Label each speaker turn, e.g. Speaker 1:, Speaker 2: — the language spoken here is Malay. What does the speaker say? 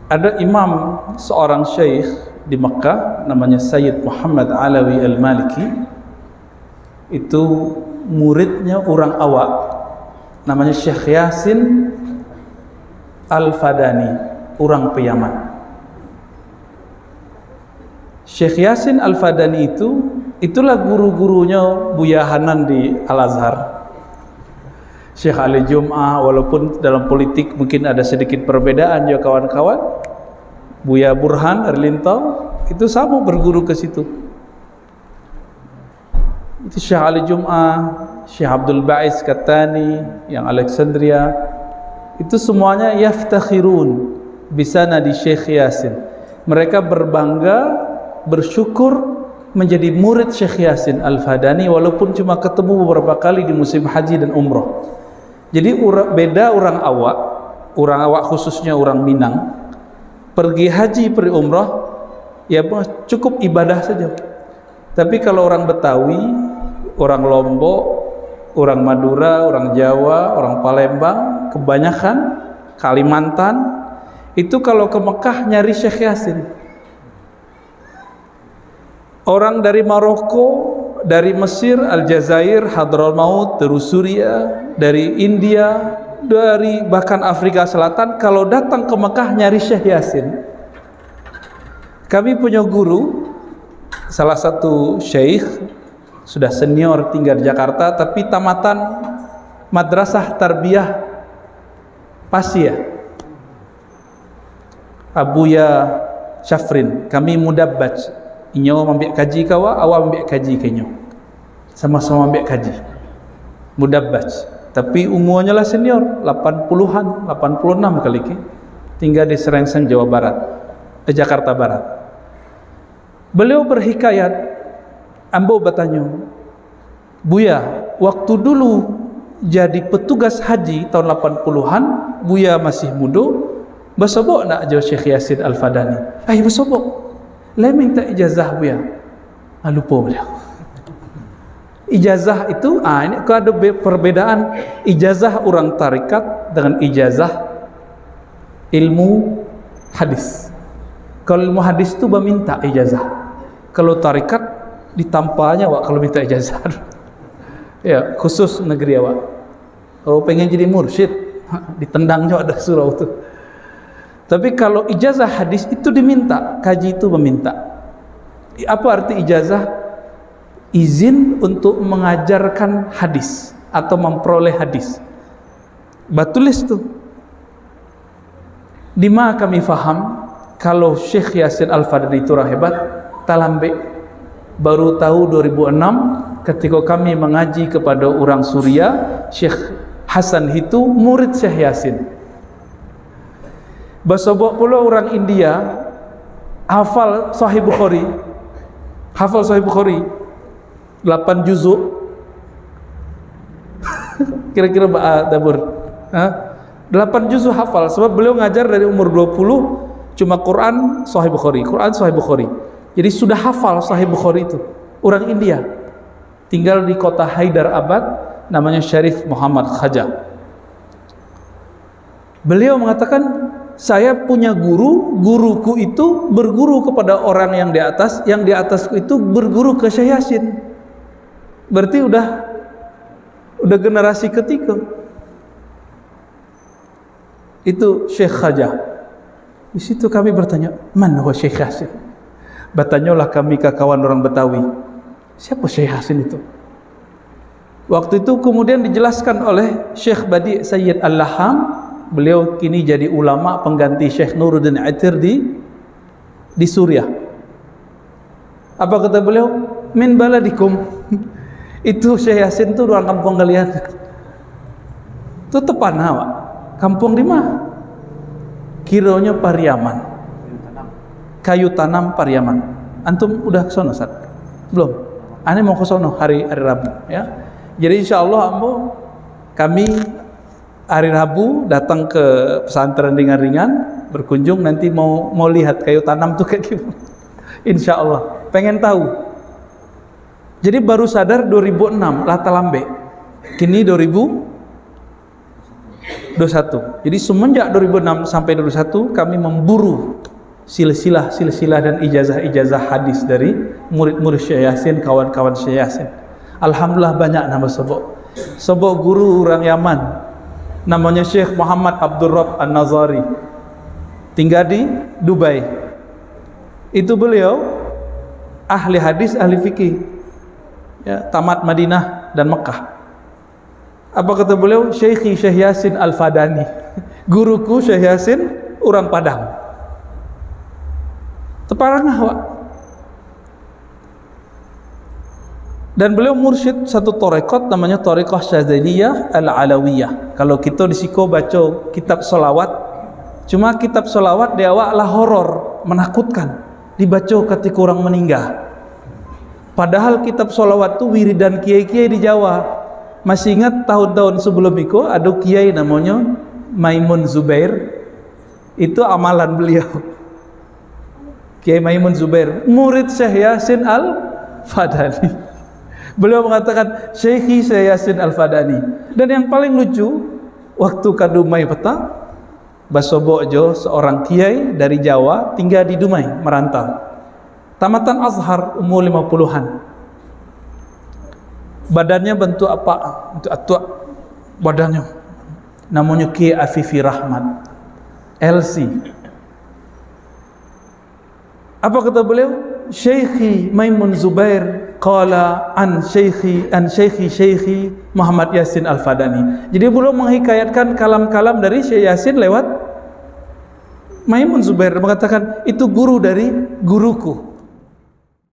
Speaker 1: Ada imam, seorang syekh di Mekah namanya Sayyid Muhammad Alawi Al-Maliki. Itu muridnya orang awak namanya Syekh Yasin Al-Fadani, orang Yaman. Syekh Yasin Al-Fadani itulah guru-gurunya Buya Hanan di Al-Azhar. Syekh Ali Jum'ah, walaupun dalam politik mungkin ada sedikit perbedaan ya kawan-kawan. Buya Burhan Erlintau itu sama berguru ke situ. Itu Syekh Ali Jum'ah, Syekh Abdul Ba'is Katani yang Alexandria, itu semuanya yaftakhirun bisana di Syekh Yasin. Mereka berbangga, bersyukur menjadi murid Syekh Yasin Al-Fadani, walaupun cuma ketemu beberapa kali di musim haji dan umroh. Jadi beda orang awak khususnya orang Minang, pergi haji, pergi umroh ya cukup ibadah saja. Tapi kalau orang Betawi, orang Lombok, orang Madura, orang Jawa, orang Palembang, kebanyakan Kalimantan, itu kalau ke Mekah nyari Syekh Yasin. Orang dari Maroko, dari Mesir, Aljazair, Hadramaut, terus Suriah, dari India, dari bahkan Afrika Selatan, kalau datang ke Mekah nyari Syekh Yasin. Kami punya guru, salah satu syekh sudah senior tinggal di Jakarta, tapi tamatan Madrasah Tarbiyah Pasya, Abuya Syafrin. Kami mudabbaj, inyo ambil kaji kawa, awak ambil kaji kenyo, sama-sama ambil kaji mudabbaj. Tapi umurnya lah senior, 80-an, 86 kali ke. Tinggal di Serengseng, Jawa Barat, Jakarta Barat. Beliau berhikayat, ambo bertanya, Buya, waktu dulu jadi petugas haji tahun 80-an, Buya masih muda, bersobok nak jauh Syekh Yasin Al-Fadani? Bersobok. Lai minta ijazah Buya. Lupa beliau. Ijazah itu, ini ada perbedaan ijazah orang tarikat dengan ijazah ilmu hadis. Kalau ilmu hadis itu meminta ijazah. Kalau tarikat ditampanya wak kalau minta ijazah. Ya, khusus negeri awak. Kalau pengen jadi mursyid, ditendangnya ada surau itu. Tapi kalau ijazah hadis itu diminta, kaji itu meminta. Apa arti ijazah? Izin untuk mengajarkan hadis atau memperoleh hadis. Batulis tu. Di mana kami faham kalau Syekh Yasin Al-Fadani itu orang hebat, talambe baru tahu 2006 ketika kami mengaji kepada orang Suria, Syekh Hasan itu murid Syekh Yasin. Basobok pula orang India hafal Sahih Bukhari. 8 juzuk. Kira-kira dabur. 8 juzuk hafal sebab beliau ngajar dari umur 20 cuma Quran Sahih Bukhari, Quran Sahih Bukhari. Jadi sudah hafal Sahih Bukhari itu. Orang India. Tinggal di kota Hyderabad, namanya Syarif Muhammad Khaja. Beliau mengatakan, saya punya guru, guruku itu berguru kepada orang yang di atasku itu berguru ke Syekh Yasin. Berarti udah generasi ketiga. Itu Syekh Khaja. Di situ kami bertanya, "Man huwa Syekh Yasin?" Bertanyalah kami ke kawan orang Betawi, siapa Syekh Yasin itu? Waktu itu kemudian dijelaskan oleh Syekh Badi Sayyid Al-Laham. Beliau kini jadi ulama pengganti Syekh Nuruddin Atir di Suriah. Apa kata beliau? Min baladikum. Itu Syekh Yasin itu orang kampung kalian. Itu tepan awak. Kampung di mana? Kiranya Pariaman. Kayu tanam Pariaman. Antum udah ke sono, Ustaz? Belum? Ane mau ke sono hari Rabu, ya. Jadi insyaallah kami hari Rabu datang ke pesantren ringan-ringan, berkunjung, nanti mau lihat kayu tanam tuh kayak gimana. Insyaallah, pengen tahu. Jadi baru sadar 2006 Lata Lambe. Kini 2021. 21. Jadi semenjak 2006 sampai 2021 kami memburu silsilah dan ijazah hadis dari murid-murid Syekh Yasin, kawan-kawan Syekh Yasin. Alhamdulillah banyak nama sebab guru orang Yaman namanya Syekh Muhammad Abdul Rabb An-Nazari, tinggal di Dubai. Itu beliau ahli hadis, ahli fikih, ya, tamat Madinah dan Mekah. Apa kata beliau? Syekhi Syekh Yasin Al-Fadani, guruku Syekh Yasin orang Padang. Teparangah, Wak. Dan beliau mursyid satu tarekat namanya Tarekat Syadzaliyah Al-Alawiyah. Kalau kita di Siko baca kitab solawat, cuma kitab solawat dia awaklah horor, menakutkan, dibaca ketika orang meninggal. Padahal kitab solawat tu wiridan kiai-kiai di Jawa. Masih ingat tahun-tahun sebelum itu ada kiai namanya Maimun Zubair. Itu amalan beliau, Kiai Maimun Zubair, murid Syekh Yasin Al-Fadani. Beliau mengatakan Syekhi Syekh Yasin Al-Fadani. Dan yang paling lucu, waktu ke Dumai petang, Basobojo seorang kiai dari Jawa tinggal di Dumai, merantau, tamatan Azhar, umur 50-an. Badannya bentuk apa? Bentuk atuk badannya. Namanya Kiai Afifi Rahmat, LC. Apa kata beliau? Syekhi Maimun Zubair qala an syekhi Muhammad Yasin Al-Fadani. Jadi beliau menghikayatkan kalam-kalam dari Syekh Yasin lewat Maimun Zubair, mengatakan itu guru dari guruku.